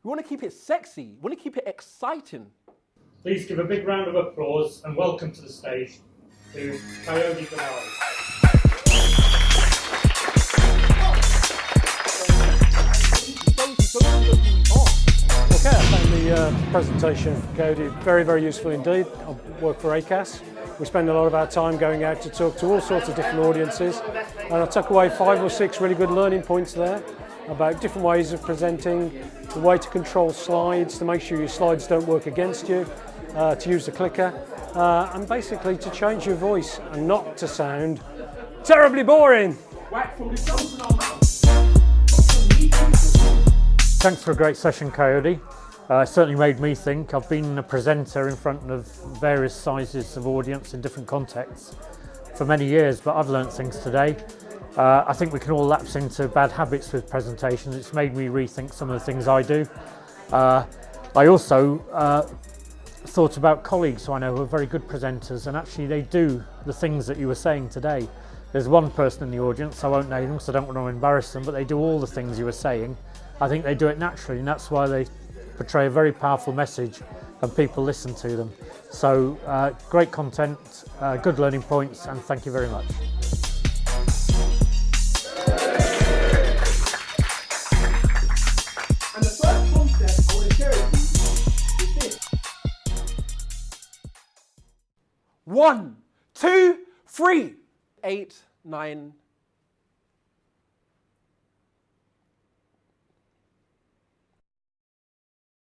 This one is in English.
We want to keep it sexy. We want to keep it exciting. Please give a big round of applause and welcome to the stage to Coyote Finale. Okay, I found the presentation for Coyote very, very useful indeed. I work for ACAS. We spend a lot of our time going out to talk to all sorts of different audiences, and I took away 5 or 6 really good learning points there about different ways of presenting, the way to control slides, to make sure your slides don't work against you, to use the clicker, and basically to change your voice and not to sound terribly boring. Thanks for a great session, Coyote. It certainly made me think. I've been a presenter in front of various sizes of audience in different contexts for many years, but I've learnt things today. I think we can all lapse into bad habits with presentations. It's made me rethink some of the things I do. I also thought about colleagues who I know who are very good presenters, and actually they do the things that you were saying today. There's one person in the audience, I won't name them so I don't want to embarrass them, but they do all the things you were saying. I think they do it naturally, and that's why they portray a very powerful message and people listen to them. So great content, good learning points, and thank you very much. And the first concept I want to share with you is this. 1, 2, 3. 8, 9,